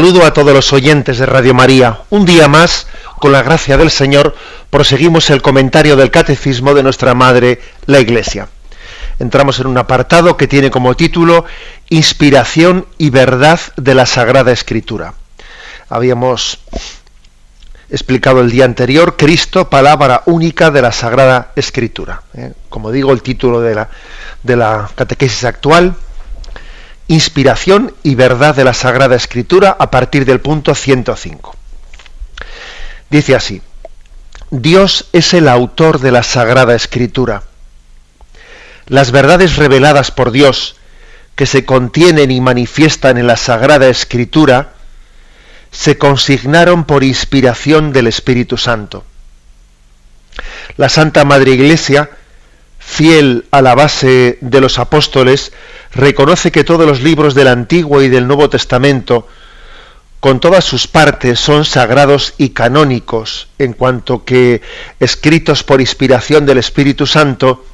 Saludo a todos los oyentes de Radio María. Un día más, con la gracia del Señor, proseguimos el comentario del Catecismo de nuestra Madre, la Iglesia. Entramos en un apartado que tiene como título Inspiración y verdad de la Sagrada Escritura. Habíamos explicado el día anterior, Cristo, palabra única de la Sagrada Escritura. Como digo, el título de la catequesis actual, Inspiración y verdad de la Sagrada Escritura, a partir del punto 105. Dice así: Dios es el autor de la Sagrada Escritura. Las verdades reveladas por Dios, que se contienen y manifiestan en la Sagrada Escritura, se consignaron por inspiración del Espíritu Santo. La Santa Madre Iglesia, fiel a la base de los apóstoles, reconoce que todos los libros del Antiguo y del Nuevo Testamento, con todas sus partes, son sagrados y canónicos, en cuanto que, escritos por inspiración del Espíritu Santo,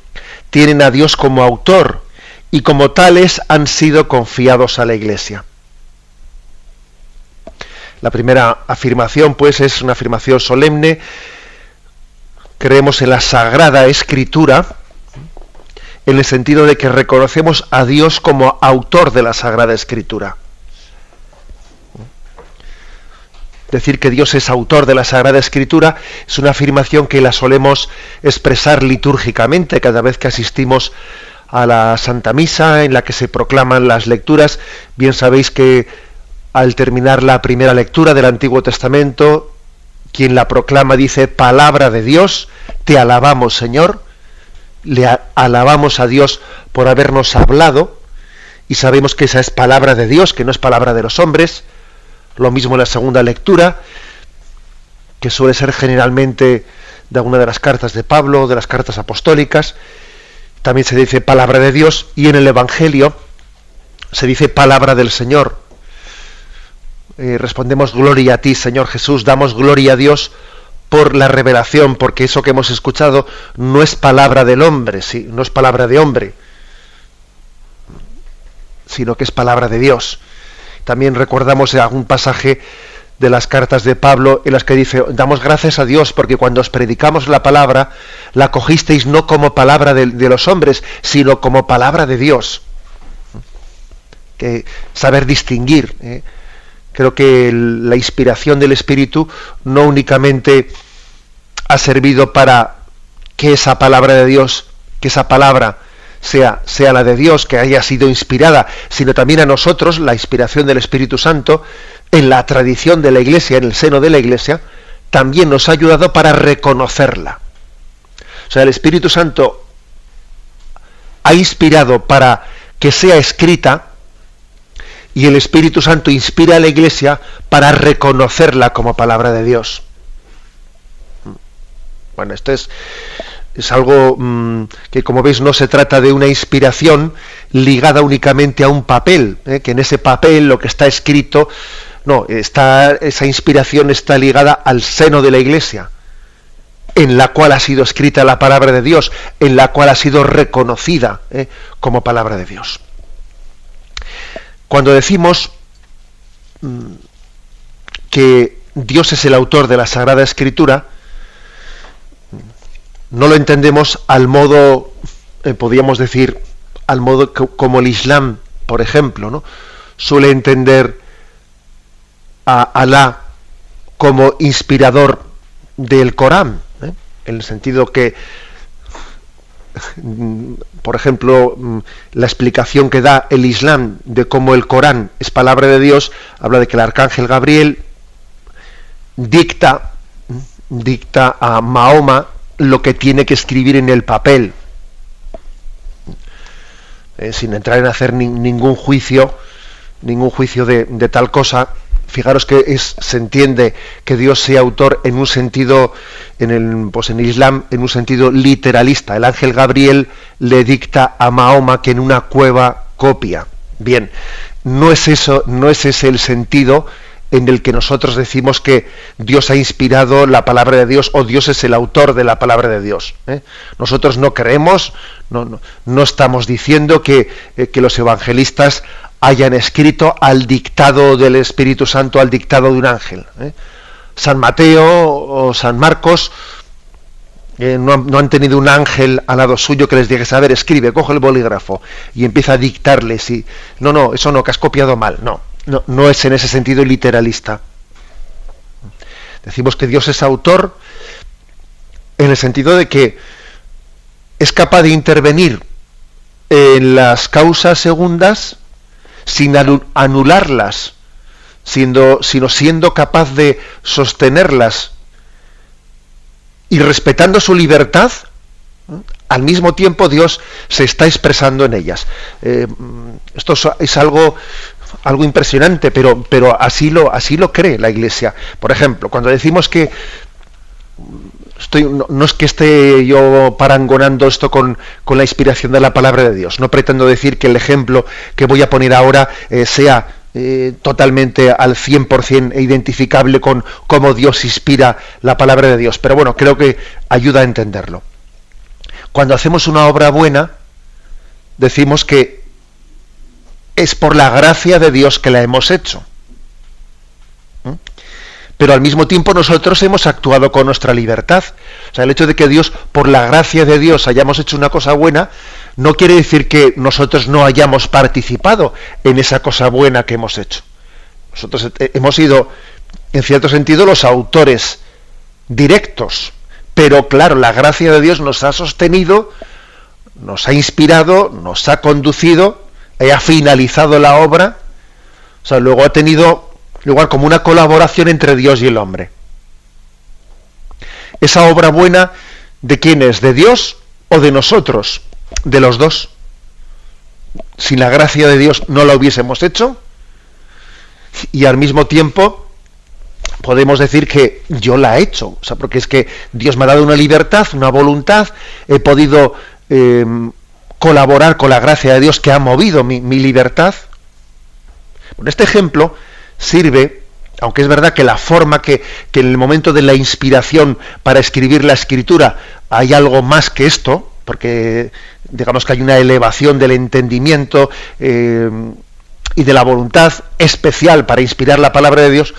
tienen a Dios como autor y como tales han sido confiados a la Iglesia. La primera afirmación, pues, es una afirmación solemne. Creemos en la Sagrada Escritura, en el sentido de que reconocemos a Dios como autor de la Sagrada Escritura. Decir que Dios es autor de la Sagrada Escritura es una afirmación que la solemos expresar litúrgicamente cada vez que asistimos a la Santa Misa, en la que se proclaman las lecturas. Bien sabéis que al terminar la primera lectura del Antiguo Testamento, quien la proclama dice: Palabra de Dios, te alabamos, Señor. Le alabamos a Dios por habernos hablado, y sabemos que esa es palabra de Dios, que no es palabra de los hombres. Lo mismo en la segunda lectura, que suele ser generalmente de alguna de las cartas de Pablo, de las cartas apostólicas. También se dice palabra de Dios, y en el Evangelio se dice palabra del Señor. Respondemos: gloria a ti, Señor Jesús. Damos gloria a Dios por la revelación, porque eso que hemos escuchado no es palabra del hombre, ¿sí? No es palabra de hombre, sino que es palabra de Dios. También recordamos algún pasaje de las cartas de Pablo en las que dice: damos gracias a Dios porque cuando os predicamos la palabra, la cogisteis no como palabra de los hombres, sino como palabra de Dios. Que saber distinguir, Creo que la inspiración del Espíritu no únicamente ha servido para que esa palabra de Dios, que esa palabra sea la de Dios, que haya sido inspirada, sino también a nosotros la inspiración del Espíritu Santo en la tradición de la Iglesia, en el seno de la Iglesia, también nos ha ayudado para reconocerla. O sea, el Espíritu Santo ha inspirado para que sea escrita, y el Espíritu Santo inspira a la Iglesia para reconocerla como palabra de Dios. Bueno, esto es algo que, como veis, no se trata de una inspiración ligada únicamente a un papel, que en ese papel lo que está escrito, no, esa inspiración está ligada al seno de la Iglesia, en la cual ha sido escrita la palabra de Dios, en la cual ha sido reconocida como palabra de Dios. Cuando decimos que Dios es el autor de la Sagrada Escritura, no lo entendemos al modo, podríamos decir, al modo como el Islam, por ejemplo, ¿no? Suele entender a Alá como inspirador del Corán, en el sentido que, por ejemplo, la explicación que da el Islam de cómo el Corán es palabra de Dios, habla de que el arcángel Gabriel dicta a Mahoma lo que tiene que escribir en el papel, sin entrar en hacer ningún juicio de tal cosa. Fijaros que se entiende que Dios sea autor en un sentido, en el Islam, en un sentido literalista. El ángel Gabriel le dicta a Mahoma que en una cueva copia. Bien, no es ese el sentido en el que nosotros decimos que Dios ha inspirado la palabra de Dios o Dios es el autor de la palabra de Dios. Nosotros no creemos, no estamos diciendo que los evangelistas hayan escrito al dictado del Espíritu Santo, al dictado de un ángel. San Mateo o San Marcos no han tenido un ángel al lado suyo que les diga, a ver, escribe, coge el bolígrafo y empieza a dictarles. No, eso no, que has copiado mal. No es en ese sentido literalista. Decimos que Dios es autor en el sentido de que es capaz de intervenir en las causas segundas sin anularlas, sino siendo capaz de sostenerlas y respetando su libertad. Al mismo tiempo Dios se está expresando en ellas. Esto es algo impresionante, pero así lo cree la Iglesia. Por ejemplo, cuando decimos que no es que esté yo parangonando esto con la inspiración de la palabra de Dios. No pretendo decir que el ejemplo que voy a poner ahora sea totalmente al 100% identificable con cómo Dios inspira la palabra de Dios. Pero bueno, creo que ayuda a entenderlo. Cuando hacemos una obra buena, decimos que es por la gracia de Dios que la hemos hecho. Pero al mismo tiempo nosotros hemos actuado con nuestra libertad. O sea, el hecho de que Dios, por la gracia de Dios, hayamos hecho una cosa buena, no quiere decir que nosotros no hayamos participado en esa cosa buena que hemos hecho. Nosotros hemos sido, en cierto sentido, los autores directos. Pero claro, la gracia de Dios nos ha sostenido, nos ha inspirado, nos ha conducido, ha finalizado la obra. O sea, luego ha tenido lugar como una colaboración entre Dios y el hombre. Esa obra buena, ¿de quién es? ¿De Dios o de nosotros? De los dos. Sin la gracia de Dios no la hubiésemos hecho, y al mismo tiempo podemos decir que yo la he hecho. O sea, porque es que Dios me ha dado una libertad, una voluntad, he podido colaborar con la gracia de Dios que ha movido mi libertad. Bueno, este ejemplo sirve, aunque es verdad que la forma que en el momento de la inspiración para escribir la escritura hay algo más que esto, porque digamos que hay una elevación del entendimiento y de la voluntad especial para inspirar la palabra de Dios,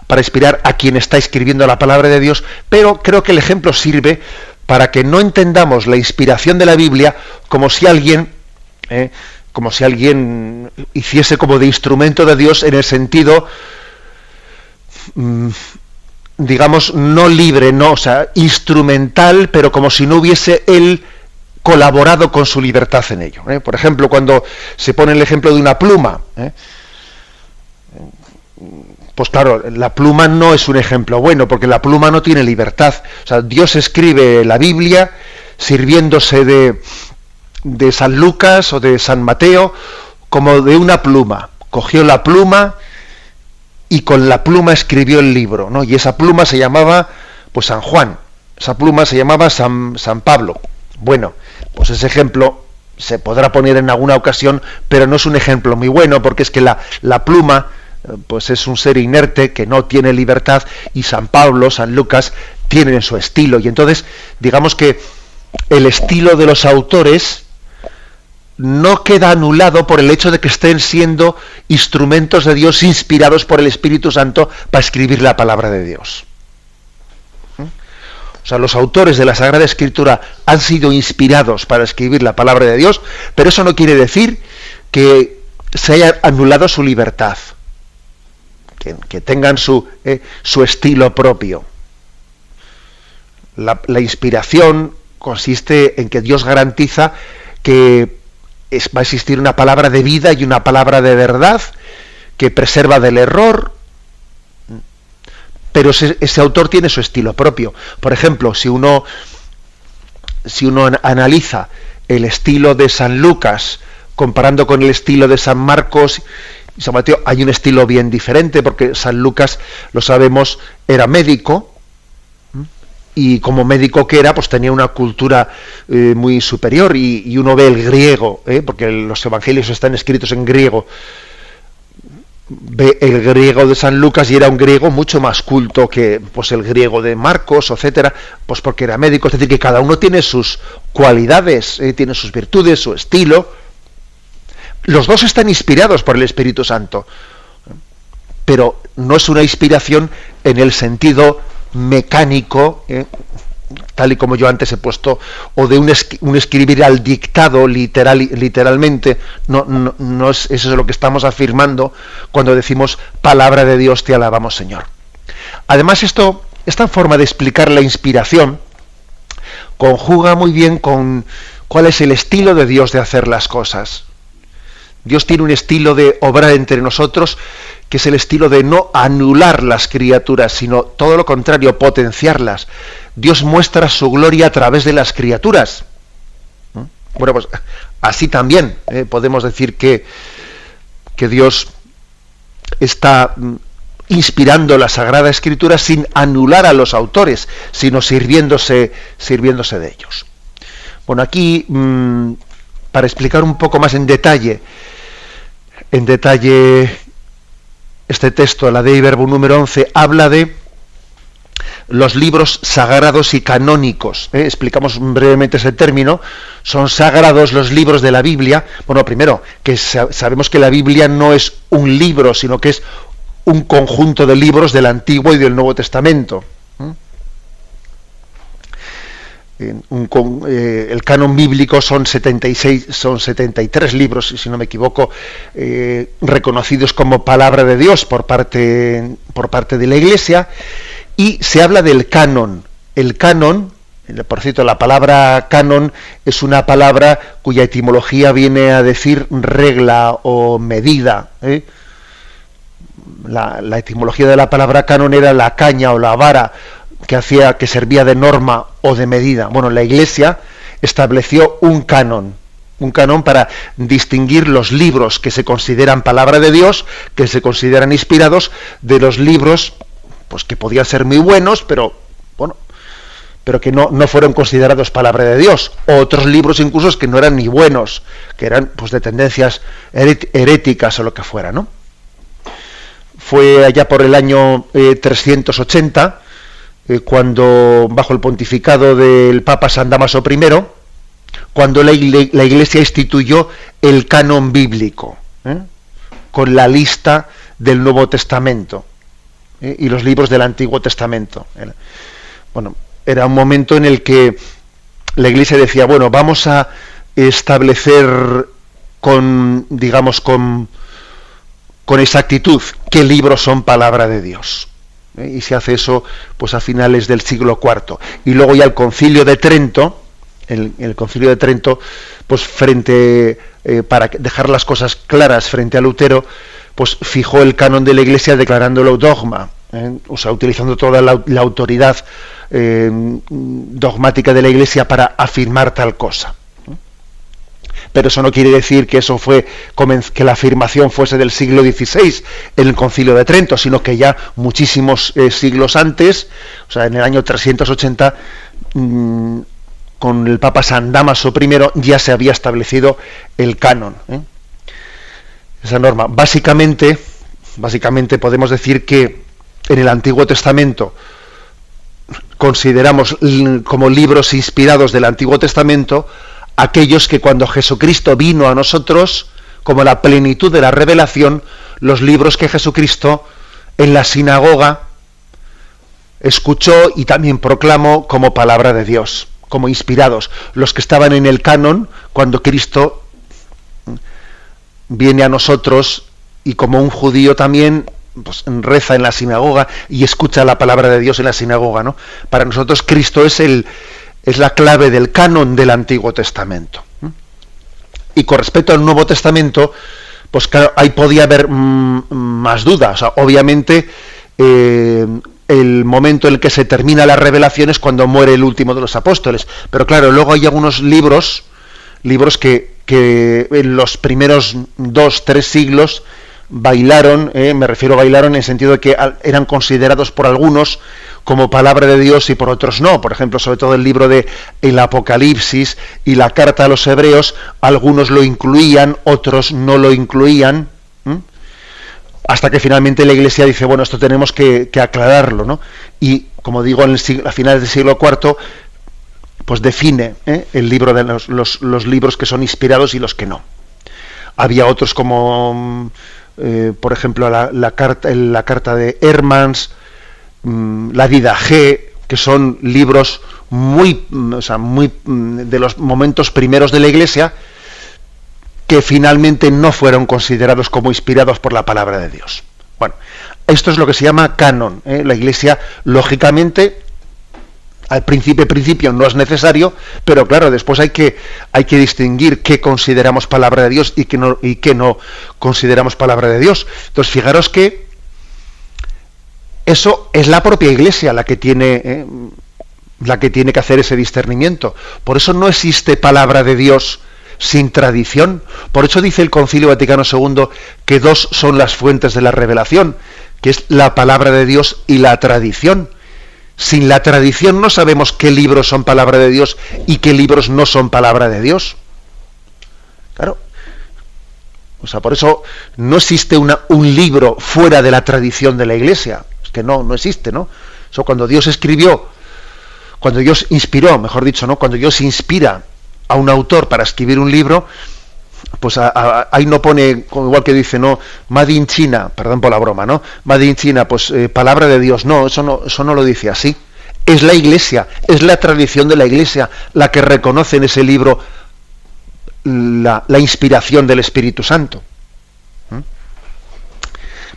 para inspirar a quien está escribiendo la palabra de Dios, pero creo que el ejemplo sirve para que no entendamos la inspiración de la Biblia como si alguien hiciese como de instrumento de Dios en el sentido, digamos, no libre, no, o sea, instrumental, pero como si no hubiese él colaborado con su libertad en ello. Por ejemplo, cuando se pone el ejemplo de una pluma, pues claro, la pluma no es un ejemplo bueno, porque la pluma no tiene libertad. O sea, Dios escribe la Biblia sirviéndose de San Lucas o de San Mateo como de una pluma. Cogió la pluma y con la pluma escribió el libro, ¿no? Y esa pluma se llamaba pues San Juan, esa pluma se llamaba San Pablo. Bueno, pues ese ejemplo se podrá poner en alguna ocasión, pero no es un ejemplo muy bueno, porque es que la pluma pues es un ser inerte que no tiene libertad, y San Pablo, San Lucas tienen su estilo, y entonces digamos que el estilo de los autores no queda anulado por el hecho de que estén siendo instrumentos de Dios inspirados por el Espíritu Santo para escribir la palabra de Dios. O sea, los autores de la Sagrada Escritura han sido inspirados para escribir la palabra de Dios, pero eso no quiere decir que se haya anulado su libertad, que tengan su estilo propio. La inspiración consiste en que Dios garantiza que va a existir una palabra de vida y una palabra de verdad que preserva del error, pero ese autor tiene su estilo propio. Por ejemplo, si uno analiza el estilo de San Lucas comparando con el estilo de San Marcos y San Mateo, hay un estilo bien diferente, porque San Lucas, lo sabemos, era médico, y como médico que era, pues tenía una cultura muy superior, y uno ve el griego, porque los evangelios están escritos en griego. ve el griego de San Lucas y era un griego mucho más culto que pues el griego de Marcos, etcétera, pues porque era médico. Es decir, que cada uno tiene sus cualidades, tiene sus virtudes, su estilo. Los dos están inspirados por el Espíritu Santo, pero no es una inspiración en el sentido mecánico, tal y como yo antes he puesto, o de un escribir al dictado literalmente. No es eso es lo que estamos afirmando cuando decimos palabra de Dios, te alabamos, Señor. Además, esta forma de explicar la inspiración conjuga muy bien con cuál es el estilo de Dios de hacer las cosas. Dios tiene un estilo de obrar entre nosotros que es el estilo de no anular las criaturas, sino todo lo contrario, potenciarlas. Dios muestra su gloria a través de las criaturas. Bueno, pues así también podemos decir que Dios está inspirando la Sagrada Escritura sin anular a los autores, sino sirviéndose de ellos. Bueno, aquí, para explicar un poco más en detalle este texto, la Dei Verbum número 11, habla de los libros sagrados y canónicos. Explicamos brevemente ese término. Son sagrados los libros de la Biblia. Bueno, primero, que sabemos que la Biblia no es un libro, sino que es un conjunto de libros del Antiguo y del Nuevo Testamento. El canon bíblico son 73 libros, si no me equivoco, reconocidos como palabra de Dios por parte de la Iglesia, y se habla del canon. El canon, por cierto, la palabra canon es una palabra cuya etimología viene a decir regla o medida. La etimología de la palabra canon era la caña o la vara que servía de norma o de medida. Bueno, la Iglesia estableció un canon para distinguir los libros que se consideran palabra de Dios, que se consideran inspirados, de los libros pues que podían ser muy buenos, pero que no fueron considerados palabra de Dios. O otros libros incluso que no eran ni buenos, que eran pues de tendencias heréticas o lo que fuera, ¿no? Fue allá por el año 380 cuando, bajo el pontificado del Papa San Dámaso I, cuando la Iglesia instituyó el canon bíblico, con la lista del Nuevo Testamento y los libros del Antiguo Testamento. Bueno, era un momento en el que la Iglesia decía, bueno, vamos a establecer con exactitud qué libros son palabra de Dios. Y se hace eso pues a finales del siglo IV. Y luego ya el Concilio de Trento, el Concilio de Trento, pues para dejar las cosas claras frente a Lutero, pues fijó el canon de la Iglesia declarándolo dogma, o sea, utilizando toda la autoridad dogmática de la Iglesia para afirmar tal cosa. Pero eso no quiere decir que eso que la afirmación fuese del siglo XVI en el Concilio de Trento, sino que ya muchísimos siglos antes, o sea, en el año 380, con el Papa San Dámaso I ya se había establecido el canon. Esa norma. Básicamente podemos decir que en el Antiguo Testamento consideramos como libros inspirados del Antiguo Testamento aquellos que cuando Jesucristo vino a nosotros, como la plenitud de la revelación, los libros que Jesucristo en la sinagoga escuchó y también proclamó como palabra de Dios, como inspirados. Los que estaban en el canon, cuando Cristo viene a nosotros y como un judío también pues, reza en la sinagoga y escucha la palabra de Dios en la sinagoga, ¿no? Para nosotros Cristo es la clave del canon del Antiguo Testamento. Y con respecto al Nuevo Testamento, pues claro, ahí podía haber más dudas. O sea, obviamente, el momento en el que se termina la revelación es cuando muere el último de los apóstoles. Pero claro, luego hay algunos libros que en los primeros 2-3 siglos bailaron, me refiero a bailaron en el sentido de que eran considerados por algunos como palabra de Dios y por otros no. Por ejemplo, sobre todo el libro de el Apocalipsis y la carta a los Hebreos, algunos lo incluían, otros no lo incluían. hasta que finalmente la Iglesia dice, bueno, esto tenemos que aclararlo, ¿no? Y, como digo, a finales del siglo IV, pues define el libro de los libros que son inspirados y los que no. Había otros como, por ejemplo, la carta de Hermans, la Didache, que son libros muy de los momentos primeros de la Iglesia, que finalmente no fueron considerados como inspirados por la palabra de Dios. Bueno, esto es lo que se llama canon. La Iglesia, lógicamente, al principio no es necesario, pero claro, después hay que distinguir qué consideramos palabra de Dios y qué no consideramos palabra de Dios. Entonces, fijaros que eso es la propia Iglesia la que tiene que hacer ese discernimiento. Por eso no existe palabra de Dios sin tradición. Por eso dice el Concilio Vaticano II que dos son las fuentes de la revelación, que es la palabra de Dios y la tradición. Sin la tradición no sabemos qué libros son palabra de Dios y qué libros no son palabra de Dios. Claro. O sea, por eso no existe un libro fuera de la tradición de la Iglesia. Es que no existe, ¿no? Eso cuando Dios inspiró, mejor dicho, ¿no? Cuando Dios inspira a un autor para escribir un libro, pues ahí no pone, igual que dice, no, Made in China, perdón por la broma, ¿no? Made in China, pues palabra de Dios, no, eso no lo dice así. Es la Iglesia, es la tradición de la Iglesia la que reconoce en ese libro la inspiración del Espíritu Santo.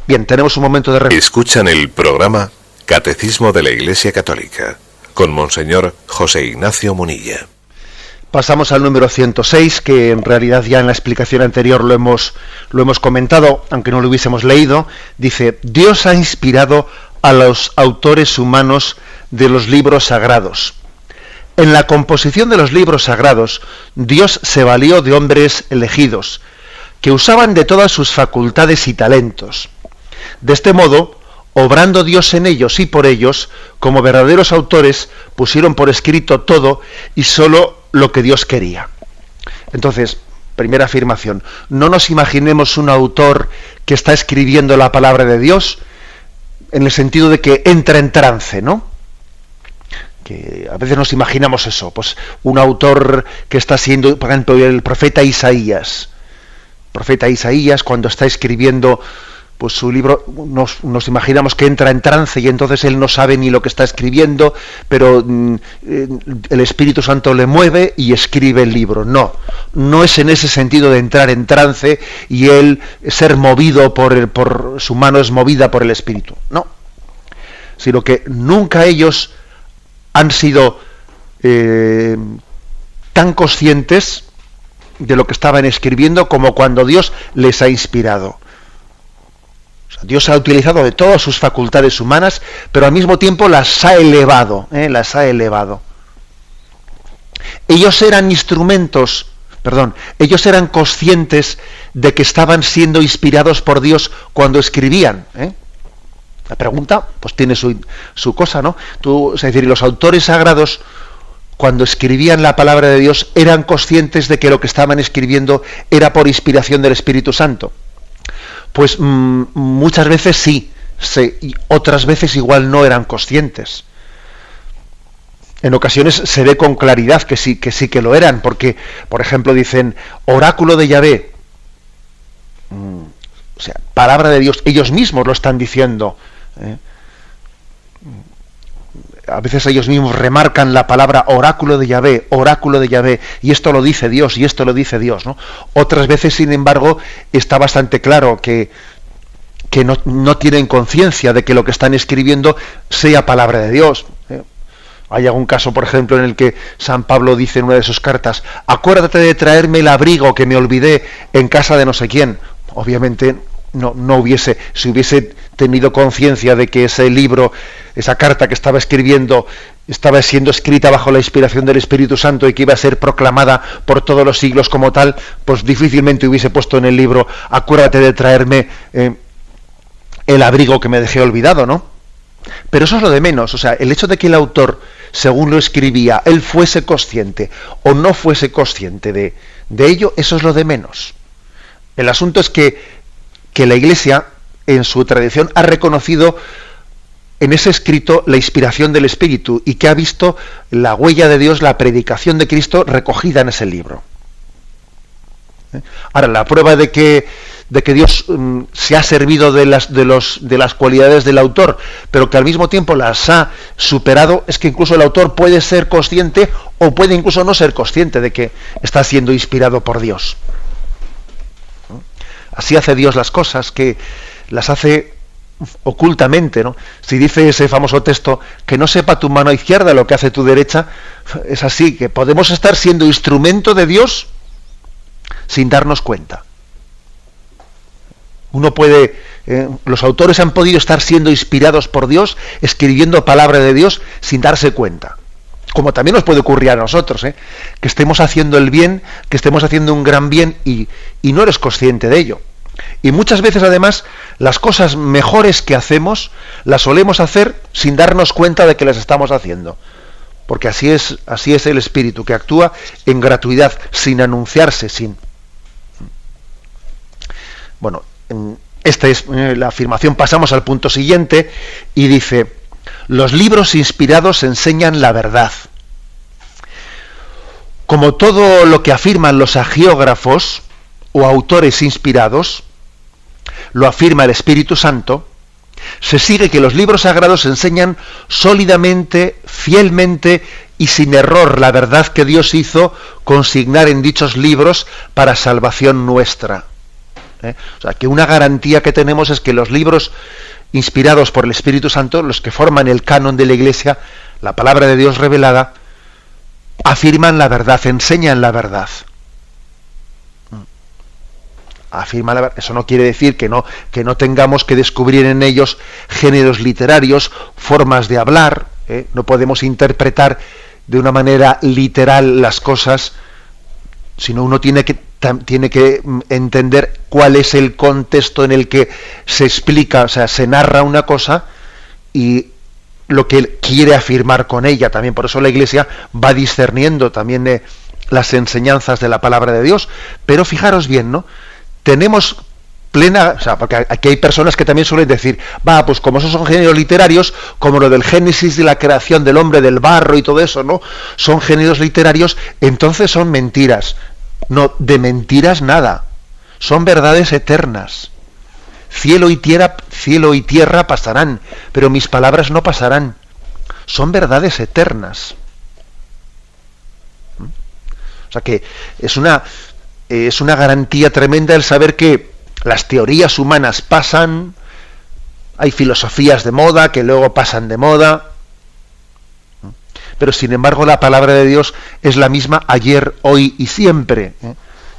Bien, tenemos un momento de reflexión. Escuchan el programa Catecismo de la Iglesia Católica con Monseñor José Ignacio Munilla. Pasamos al número 106, que en realidad ya en la explicación anterior lo hemos comentado, aunque no lo hubiésemos leído. Dice: Dios ha inspirado a los autores humanos de los libros sagrados. En la composición de los libros sagrados, Dios se valió de hombres elegidos, que usaban de todas sus facultades y talentos. De este modo, obrando Dios en ellos y por ellos, como verdaderos autores, pusieron por escrito todo y sólo lo que Dios quería. Entonces, primera afirmación, no nos imaginemos un autor que está escribiendo la palabra de Dios en el sentido de que entra en trance, ¿no? Que a veces nos imaginamos eso, pues un autor que está siendo, por ejemplo, el profeta Isaías. Profeta Isaías, cuando está escribiendo pues su libro, nos imaginamos que entra en trance y entonces él no sabe ni lo que está escribiendo, pero el Espíritu Santo le mueve y escribe el libro. No es en ese sentido de entrar en trance y él ser movido por su mano es movida por el Espíritu. No, sino que nunca ellos han sido tan conscientes de lo que estaban escribiendo como cuando Dios les ha inspirado. Dios ha utilizado de todas sus facultades humanas, pero al mismo tiempo las ha elevado. Ellos eran conscientes de que estaban siendo inspirados por Dios cuando escribían. La pregunta, pues tiene su cosa, ¿no? Es decir, los autores sagrados, cuando escribían la palabra de Dios, eran conscientes de que lo que estaban escribiendo era por inspiración del Espíritu Santo. Pues muchas veces sí, y otras veces igual no eran conscientes. En ocasiones se ve con claridad que sí que lo eran, porque, por ejemplo, dicen oráculo de Yahvé, o sea, palabra de Dios, ellos mismos lo están diciendo. A veces ellos mismos remarcan la palabra oráculo de Yahvé, y esto lo dice Dios, ¿no? Otras veces, sin embargo, está bastante claro que no tienen conciencia de que lo que están escribiendo sea palabra de Dios. Hay algún caso, por ejemplo, en el que San Pablo dice en una de sus cartas: acuérdate de traerme el abrigo que me olvidé en casa de no sé quién. Obviamente si hubiese tenido conciencia de que ese libro, esa carta que estaba escribiendo, estaba siendo escrita bajo la inspiración del Espíritu Santo y que iba a ser proclamada por todos los siglos como tal, pues difícilmente hubiese puesto en el libro: acuérdate de traerme el abrigo que me dejé olvidado, ¿no? Pero eso es lo de menos. O sea, el hecho de que el autor, según lo escribía, él fuese consciente o no fuese consciente de ello, eso es lo de menos. El asunto es que la Iglesia en su tradición ha reconocido en ese escrito la inspiración del Espíritu y que ha visto la huella de Dios, la predicación de Cristo recogida en ese libro. Ahora, la prueba de que Dios se ha servido de las cualidades del autor, pero que al mismo tiempo las ha superado, es que incluso el autor puede ser consciente o puede incluso no ser consciente de que está siendo inspirado por Dios. Así hace Dios las cosas, que las hace ocultamente, ¿no? Si dice ese famoso texto que no sepa tu mano izquierda lo que hace tu derecha, es así, que podemos estar siendo instrumento de Dios sin darnos cuenta. Uno puede, los autores han podido estar siendo inspirados por Dios, escribiendo palabra de Dios sin darse cuenta. Como también nos puede ocurrir a nosotros, que estemos haciendo el bien, que estemos haciendo un gran bien y no eres consciente de ello. Y muchas veces además las cosas mejores que hacemos las solemos hacer sin darnos cuenta de que las estamos haciendo. Porque así es el Espíritu, que actúa en gratuidad, sin anunciarse, sin... Bueno, esta es la afirmación. Pasamos al punto siguiente y dice: los libros inspirados enseñan la verdad. Como todo lo que afirman los agiógrafos o autores inspirados, lo afirma el Espíritu Santo, se sigue que los libros sagrados enseñan sólidamente, fielmente y sin error la verdad que Dios hizo consignar en dichos libros para salvación nuestra. O sea, que una garantía que tenemos es que los libros inspirados por el Espíritu Santo, los que forman el canon de la Iglesia, la palabra de Dios revelada, afirman la verdad, enseñan la verdad. Afirma la verdad. Eso no quiere decir que no tengamos que descubrir en ellos géneros literarios, formas de hablar. No podemos interpretar de una manera literal las cosas, sino uno tiene que entender cuál es el contexto en el que se explica, o sea, se narra una cosa y lo que él quiere afirmar con ella. También por eso la Iglesia va discerniendo también las enseñanzas de la palabra de Dios. Pero fijaros bien, ¿no? Tenemos plena, o sea, porque aquí hay personas que también suelen decir, pues como esos son géneros literarios, como lo del Génesis de la creación del hombre del barro y todo eso, ¿no? Son géneros literarios, entonces son mentiras. No, de mentiras nada. Son verdades eternas. Cielo y tierra pasarán, pero mis palabras no pasarán. Son verdades eternas. O sea que es una garantía tremenda el saber que las teorías humanas pasan, hay filosofías de moda que luego pasan de moda, pero sin embargo la palabra de Dios es la misma ayer, hoy y siempre.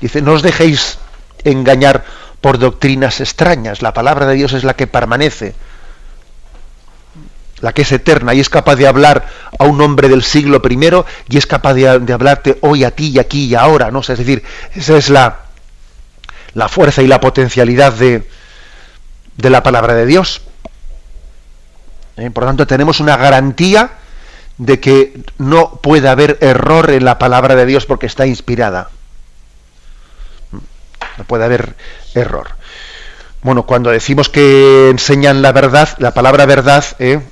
Dice, no os dejéis engañar por doctrinas extrañas. La palabra de Dios es la que permanece, la que es eterna y es capaz de hablar a un hombre del siglo I y es capaz de hablarte hoy a ti y aquí y ahora, ¿no? O sea, es decir, esa es la fuerza y la potencialidad de la palabra de Dios. Por lo tanto, tenemos una garantía de que no puede haber error en la palabra de Dios porque está inspirada. No puede haber error. Bueno, cuando decimos que enseñan la verdad, la palabra verdad,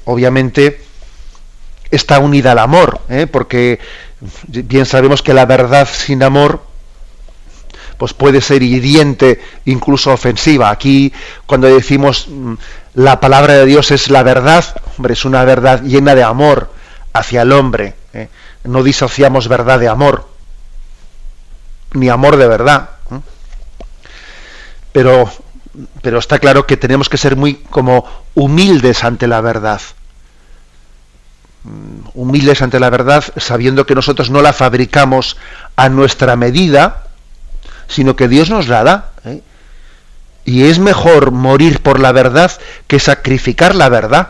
obviamente, está unida al amor, porque bien sabemos que la verdad sin amor pues puede ser hiriente, incluso ofensiva. Aquí, cuando decimos la palabra de Dios es la verdad, hombre, es una verdad llena de amor hacia el hombre. No disociamos verdad de amor, ni amor de verdad. Pero está claro que tenemos que ser muy como humildes ante la verdad. Humildes ante la verdad, sabiendo que nosotros no la fabricamos a nuestra medida, sino que Dios nos la da. Y es mejor morir por la verdad que sacrificar la verdad.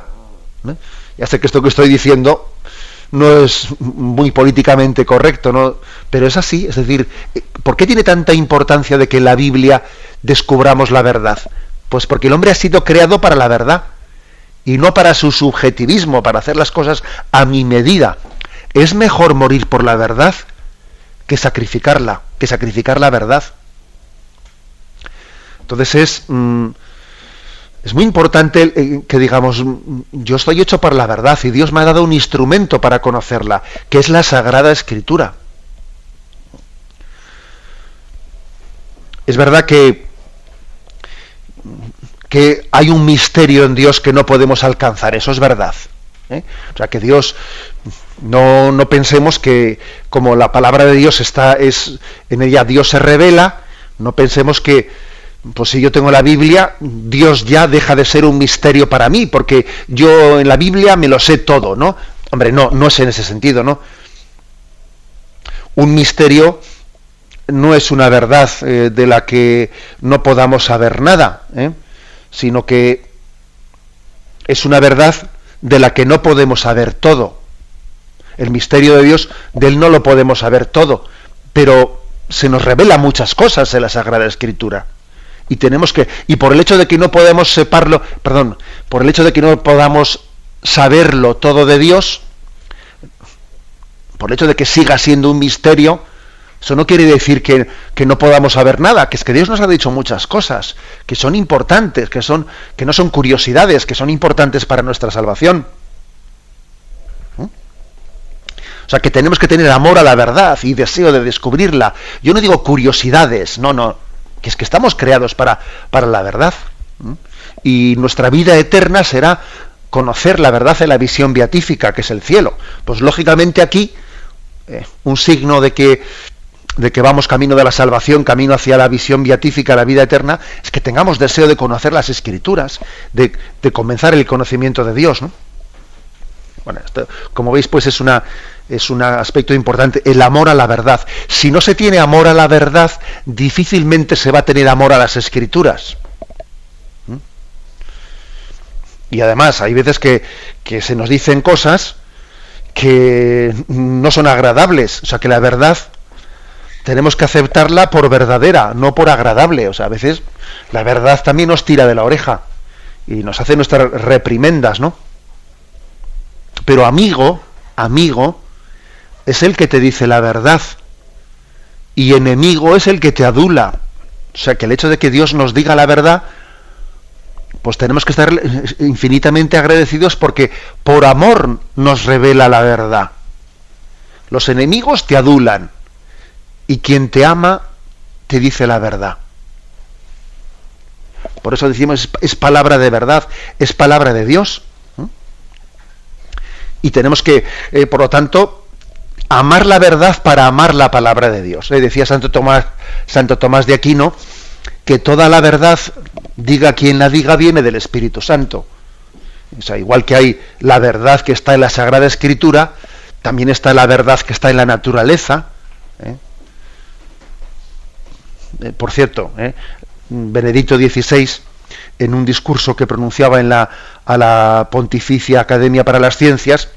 Ya sé que esto que estoy diciendo no es muy políticamente correcto, ¿no? Pero es así. Es decir, ¿por qué tiene tanta importancia de que en la Biblia descubramos la verdad? Pues porque el hombre ha sido creado para la verdad y no para su subjetivismo, para hacer las cosas a mi medida. Es mejor morir por la verdad que sacrificar la verdad. Entonces Es muy importante que digamos, yo estoy hecho para la verdad y Dios me ha dado un instrumento para conocerla, que es la Sagrada Escritura. Es verdad que hay un misterio en Dios que no podemos alcanzar, eso es verdad. O sea, que Dios, no pensemos que como la palabra de Dios en ella Dios se revela, no pensemos que pues si yo tengo la Biblia, Dios ya deja de ser un misterio para mí, porque yo en la Biblia me lo sé todo, ¿no? Hombre, no es en ese sentido, ¿no? Un misterio no es una verdad de la que no podamos saber nada, sino que es una verdad de la que no podemos saber todo. El misterio de Dios, de él no lo podemos saber todo, pero se nos revela muchas cosas en la Sagrada Escritura. Y por el hecho de que no podemos por el hecho de que no podamos saberlo todo de Dios, por el hecho de que siga siendo un misterio, eso no quiere decir que no podamos saber nada, que es que Dios nos ha dicho muchas cosas, que son importantes, que no son curiosidades, que son importantes para nuestra salvación. O sea, que tenemos que tener amor a la verdad y deseo de descubrirla. Yo no digo curiosidades, no, que es que estamos creados para la verdad. Y nuestra vida eterna será conocer la verdad en la visión beatífica, que es el cielo. Pues lógicamente aquí, un signo de que vamos camino de la salvación, camino hacia la visión beatífica, la vida eterna, es que tengamos deseo de conocer las Escrituras, de comenzar el conocimiento de Dios, ¿no? Bueno, esto, como veis, pues es un aspecto importante, el amor a la verdad. Si no se tiene amor a la verdad, difícilmente se va a tener amor a las Escrituras. Y además, hay veces que se nos dicen cosas que no son agradables. O sea, que la verdad tenemos que aceptarla por verdadera, no por agradable. O sea, a veces la verdad también nos tira de la oreja y nos hace nuestras reprimendas, ¿no? Pero amigo es el que te dice la verdad y enemigo es el que te adula. O sea, que el hecho de que Dios nos diga la verdad, pues tenemos que estar infinitamente agradecidos porque por amor nos revela la verdad. Los enemigos te adulan y quien te ama te dice la verdad. Por eso decimos, es palabra de verdad, es palabra de Dios. Y tenemos que, por lo tanto, amar la verdad para amar la palabra de Dios. Decía Santo Tomás de Aquino que toda la verdad, diga quien la diga, viene del Espíritu Santo. O sea, igual que hay la verdad que está en la Sagrada Escritura, también está la verdad que está en la naturaleza. Por cierto, Benedicto XVI, en un discurso que pronunciaba a la Pontificia Academia para las Ciencias,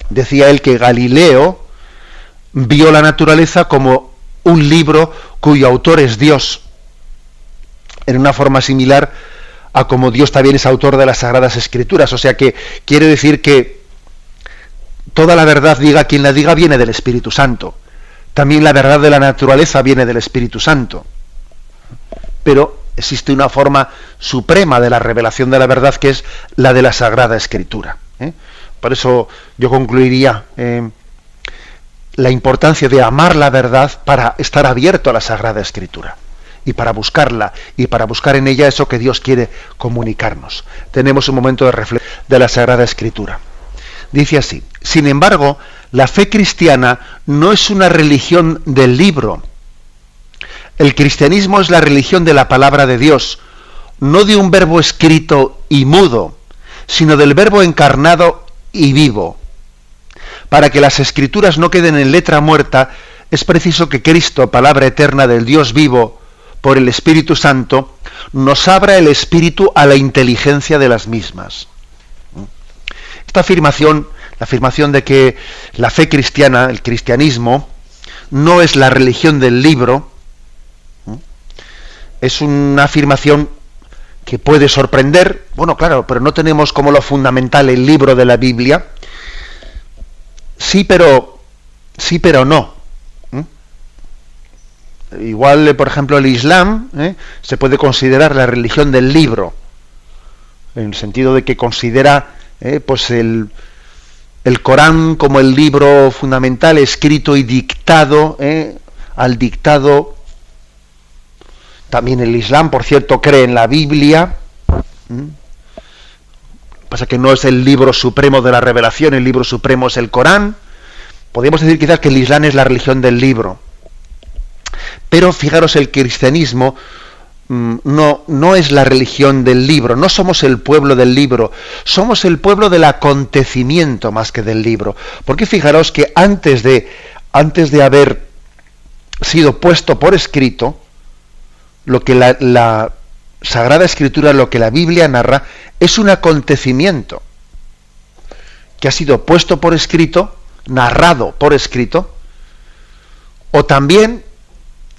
decía él que Galileo vio la naturaleza como un libro cuyo autor es Dios, en una forma similar a como Dios también es autor de las Sagradas Escrituras. O sea que quiere decir que toda la verdad, diga quien la diga, viene del Espíritu Santo. También la verdad de la naturaleza viene del Espíritu Santo. Pero existe una forma suprema de la revelación de la verdad, que es la de la Sagrada Escritura. Por eso yo concluiría la importancia de amar la verdad para estar abierto a la Sagrada Escritura y para buscarla y para buscar en ella eso que Dios quiere comunicarnos. Tenemos un momento de reflexión de la Sagrada Escritura. Dice así: sin embargo, la fe cristiana no es una religión del libro. El cristianismo es la religión de la palabra de Dios, no de un verbo escrito y mudo, sino del verbo encarnado y vivo. Para que las Escrituras no queden en letra muerta, es preciso que Cristo, palabra eterna del Dios vivo, por el Espíritu Santo, nos abra el espíritu a la inteligencia de las mismas. Esta afirmación, la afirmación de que la fe cristiana, el cristianismo, no es la religión del libro, es una afirmación que puede sorprender. Bueno, claro, pero no tenemos como lo fundamental el libro de la Biblia. Sí, pero no. Igual, por ejemplo, el Islam se puede considerar la religión del libro. en el sentido de que considera pues el Corán como el libro fundamental, escrito y dictado, al dictado. También el Islam, por cierto, cree en la Biblia. Pasa que no es el libro supremo de la revelación, el libro supremo es el Corán. Podríamos decir quizás que el Islam es la religión del libro. Pero fijaros, el cristianismo no es la religión del libro, no somos el pueblo del libro, somos el pueblo del acontecimiento más que del libro. Porque fijaros que antes de haber sido puesto por escrito, lo que la Sagrada Escritura, lo que la Biblia narra, es un acontecimiento que ha sido puesto por escrito, narrado por escrito, o también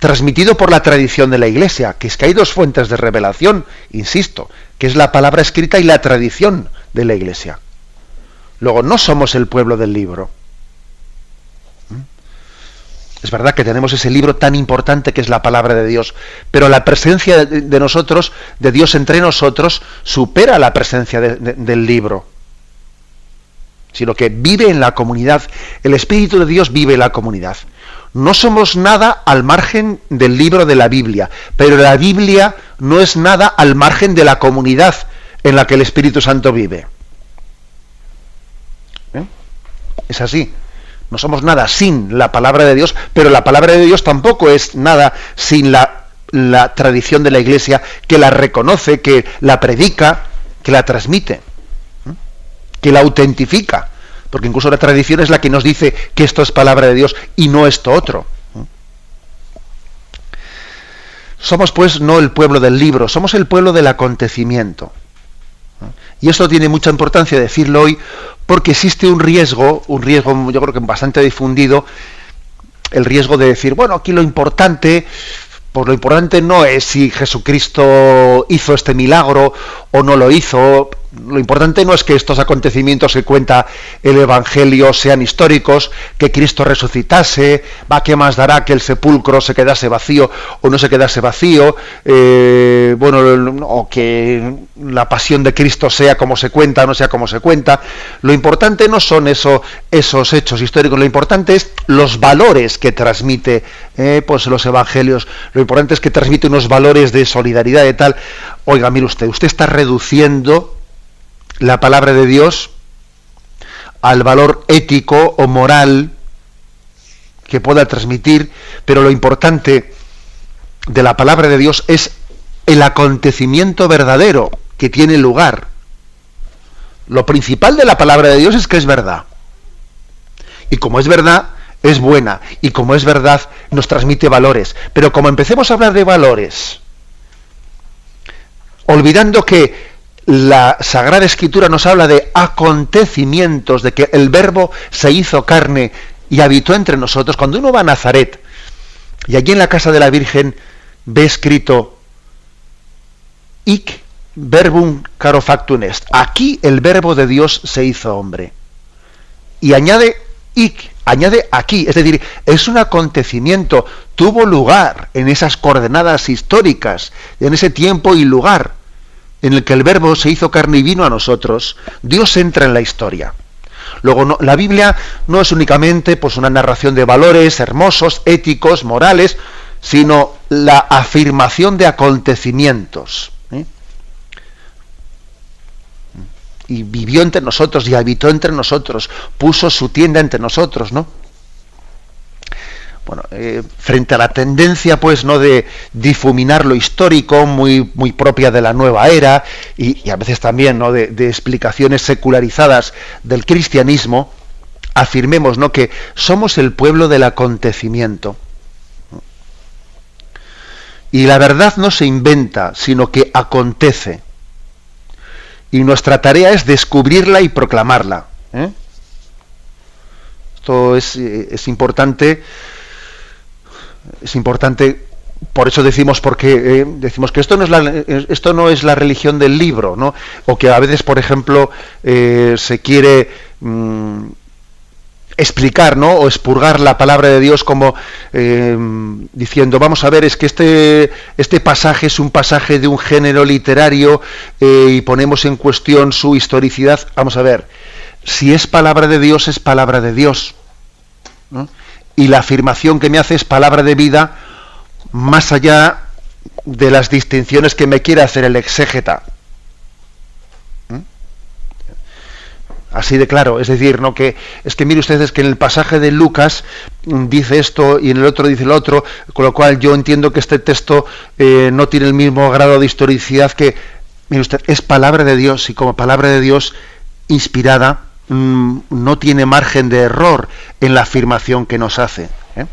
transmitido por la tradición de la Iglesia, que es que hay dos fuentes de revelación, insisto, que es la palabra escrita y la tradición de la Iglesia. Luego, no somos el pueblo del libro. Es verdad que tenemos ese libro tan importante que es la palabra de Dios, pero la presencia de nosotros, de Dios entre nosotros, supera la presencia del libro. Sino que vive en la comunidad, el Espíritu de Dios vive en la comunidad. No somos nada al margen del libro de la Biblia, pero la Biblia no es nada al margen de la comunidad en la que el Espíritu Santo vive. Es así. No somos nada sin la palabra de Dios, pero la palabra de Dios tampoco es nada sin la tradición de la Iglesia, que la reconoce, que la predica, que la transmite, que la autentifica. Porque incluso la tradición es la que nos dice que esto es palabra de Dios y no esto otro. Somos pues no el pueblo del libro, somos el pueblo del acontecimiento. Y esto tiene mucha importancia decirlo hoy, porque existe un riesgo yo creo que bastante difundido, el riesgo de decir, bueno, aquí lo importante no es si Jesucristo hizo este milagro o no lo hizo. Lo importante no es que estos acontecimientos que cuenta el Evangelio sean históricos, que Cristo resucitase, ¿qué más dará que el sepulcro se quedase vacío o no se quedase vacío? O que la pasión de Cristo sea como se cuenta o no sea como se cuenta. Lo importante no son esos hechos históricos, lo importante es los valores que transmite pues los Evangelios. Lo importante es que transmite unos valores de solidaridad y tal. Oiga, mire usted está reduciendo la palabra de Dios al valor ético o moral que pueda transmitir, pero lo importante de la palabra de Dios es el acontecimiento verdadero que tiene lugar. Lo principal de la palabra de Dios es que es verdad. Y como es verdad, es buena. Y como es verdad, nos transmite valores. Pero como empecemos a hablar de valores, olvidando que la Sagrada Escritura nos habla de acontecimientos, de que el Verbo se hizo carne y habitó entre nosotros. Cuando uno va a Nazaret y allí en la casa de la Virgen ve escrito Hic verbum caro factum est, aquí el Verbo de Dios se hizo hombre, y añade Hic, añade aquí, es decir, es un acontecimiento, tuvo lugar en esas coordenadas históricas, en ese tiempo y lugar en el que el Verbo se hizo carne y vino a nosotros. Dios entra en la historia. Luego, la Biblia no es únicamente pues una narración de valores hermosos, éticos, morales, sino la afirmación de acontecimientos. Y vivió entre nosotros y habitó entre nosotros, puso su tienda entre nosotros, ¿no? Bueno, frente a la tendencia, pues, no de difuminar lo histórico, muy, muy propia de la nueva era, y a veces también, ¿no?, de explicaciones secularizadas del cristianismo, afirmemos, ¿no?, que somos el pueblo del acontecimiento. Y la verdad no se inventa, sino que acontece. Y nuestra tarea es descubrirla y proclamarla. Esto es importante. Es importante, por eso decimos que esto no es la religión del libro, ¿no? O que a veces, por ejemplo, se quiere explicar, ¿no? O expurgar la palabra de Dios como diciendo, vamos a ver, es que este pasaje es un pasaje de un género literario y ponemos en cuestión su historicidad. Vamos a ver, si es palabra de Dios, es palabra de Dios, ¿no? Y la afirmación que me hace es palabra de vida, más allá de las distinciones que me quiere hacer el exégeta. Así de claro, es decir, no que es que mire ustedes que en el pasaje de Lucas dice esto y en el otro dice lo otro, con lo cual yo entiendo que este texto no tiene el mismo grado de historicidad que, mire usted, es palabra de Dios y como palabra de Dios inspirada no tiene margen de error en la afirmación que nos hace, ¿eh?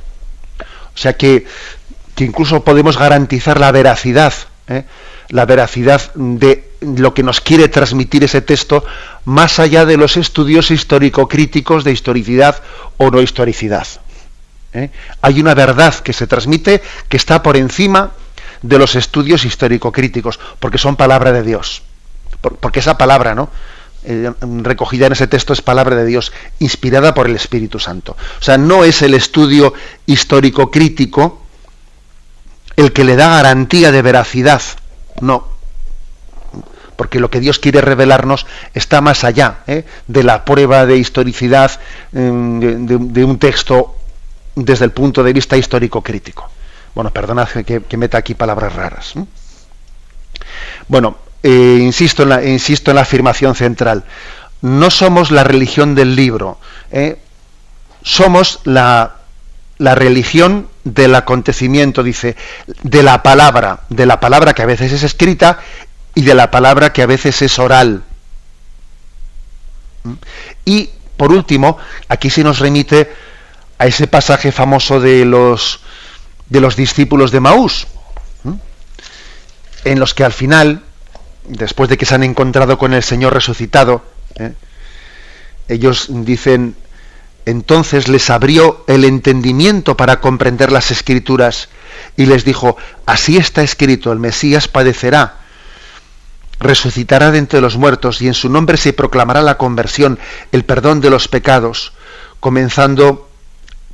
O sea que incluso podemos garantizar la veracidad de lo que nos quiere transmitir ese texto, más allá de los estudios histórico-críticos de historicidad o no historicidad. Hay una verdad que se transmite que está por encima de los estudios histórico-críticos, porque son palabra de Dios. Porque esa palabra, ¿no?, recogida en ese texto es palabra de Dios, inspirada por el Espíritu Santo. O sea, no es el estudio histórico-crítico el que le da garantía de veracidad, no. Porque lo que Dios quiere revelarnos está más allá de la prueba de historicidad de un texto desde el punto de vista histórico-crítico. Bueno, perdonad que meta aquí palabras raras. Bueno, insisto en la afirmación central. No somos la religión del libro, somos la religión del acontecimiento, dice, de la palabra que a veces es escrita y de la palabra que a veces es oral. Y por último, aquí se nos remite a ese pasaje famoso de los discípulos de Maús, en los que al final, después de que se han encontrado con el Señor resucitado, ellos dicen, entonces les abrió el entendimiento para comprender las Escrituras y les dijo, así está escrito, el Mesías padecerá, resucitará de entre los muertos y en su nombre se proclamará la conversión, el perdón de los pecados, comenzando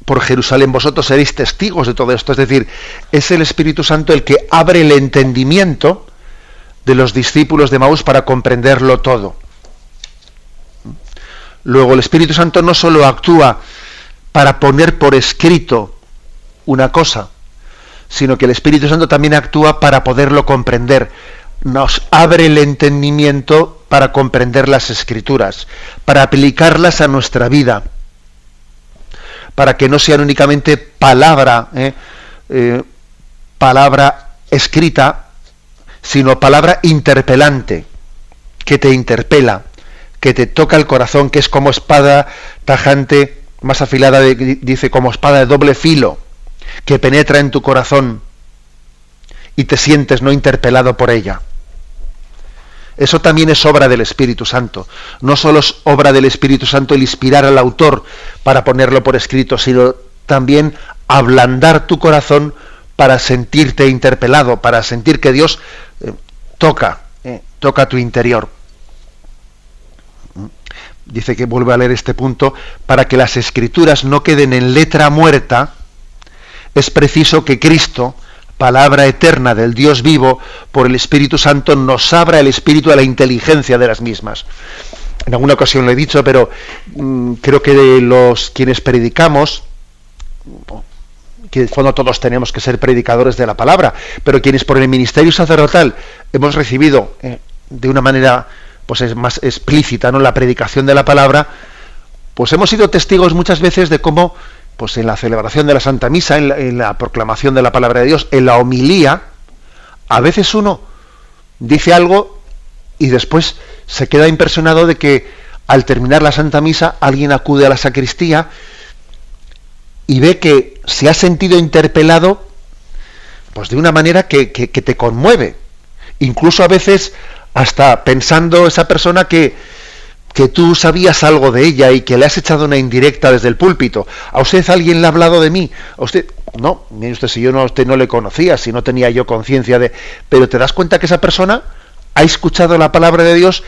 por Jerusalén. Vosotros seréis testigos de todo esto. Es decir, es el Espíritu Santo el que abre el entendimiento de los discípulos de Maús para comprenderlo todo. Luego el Espíritu Santo no solo actúa para poner por escrito una cosa, sino que el Espíritu Santo también actúa para poderlo comprender. Nos abre el entendimiento para comprender las Escrituras, para aplicarlas a nuestra vida, para que no sean únicamente palabra escrita, sino palabra interpelante, que te interpela, que te toca el corazón, que es como espada tajante, más afilada, dice, como espada de doble filo, que penetra en tu corazón y te sientes no interpelado por ella. Eso también es obra del Espíritu Santo. No solo es obra del Espíritu Santo el inspirar al autor para ponerlo por escrito, sino también ablandar tu corazón para sentirte interpelado, para sentir que Dios toca tu interior. Dice que vuelve a leer este punto, para que las Escrituras no queden en letra muerta, es preciso que Cristo, palabra eterna del Dios vivo, por el Espíritu Santo nos abra el espíritu a la inteligencia de las mismas. En alguna ocasión lo he dicho, pero creo que de los quienes predicamos, que en el fondo todos tenemos que ser predicadores de la palabra, pero quienes por el ministerio sacerdotal hemos recibido de una manera pues es más explícita, ¿no?, la predicación de la palabra, pues hemos sido testigos muchas veces de cómo, pues en la celebración de la Santa Misa, en la proclamación de la palabra de Dios, en la homilía, a veces uno dice algo y después se queda impresionado de que al terminar la Santa Misa alguien acude a la sacristía y ve que se ha sentido interpelado pues de una manera que te conmueve, incluso a veces hasta pensando esa persona que tú sabías algo de ella y que le has echado una indirecta desde el púlpito. ¿A usted alguien le ha hablado de mí? ¿A usted? No, mire usted, si yo a usted no le conocía, si no tenía yo conciencia de... Pero te das cuenta que esa persona ha escuchado la palabra de Dios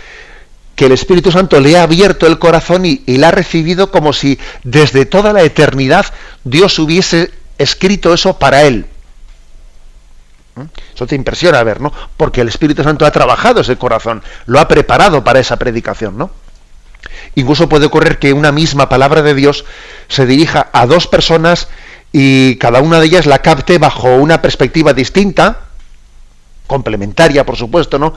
que el Espíritu Santo le ha abierto el corazón y la ha recibido como si desde toda la eternidad Dios hubiese escrito eso para él. Eso te impresiona ver, ¿no? Porque el Espíritu Santo ha trabajado ese corazón, lo ha preparado para esa predicación, ¿no? Incluso puede ocurrir que una misma palabra de Dios se dirija a dos personas y cada una de ellas la capte bajo una perspectiva distinta, complementaria, por supuesto, ¿no?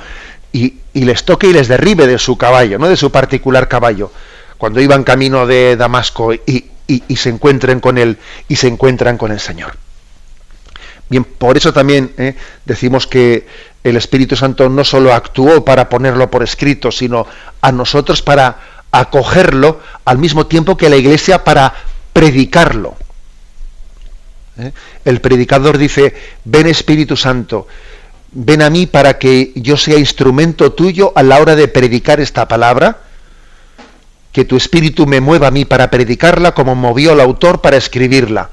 Y les toque y les derribe de su caballo, ¿no? De su particular caballo, cuando iban camino de Damasco y se encuentren con él y se encuentran con el Señor. Bien, por eso también decimos que el Espíritu Santo no solo actuó para ponerlo por escrito, sino a nosotros para acogerlo, al mismo tiempo que la Iglesia para predicarlo. El predicador dice: ven Espíritu Santo, ven a mí para que yo sea instrumento tuyo a la hora de predicar esta palabra, que tu Espíritu me mueva a mí para predicarla como movió el autor para escribirla.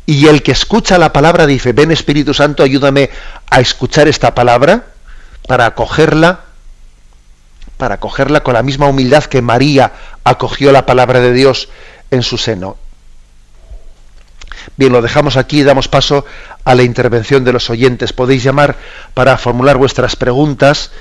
Y el que escucha la palabra dice: ven Espíritu Santo, ayúdame a escuchar esta palabra, para acogerla con la misma humildad que María acogió la palabra de Dios en su seno. Bien, lo dejamos aquí y damos paso a la intervención de los oyentes. Podéis llamar para formular vuestras preguntas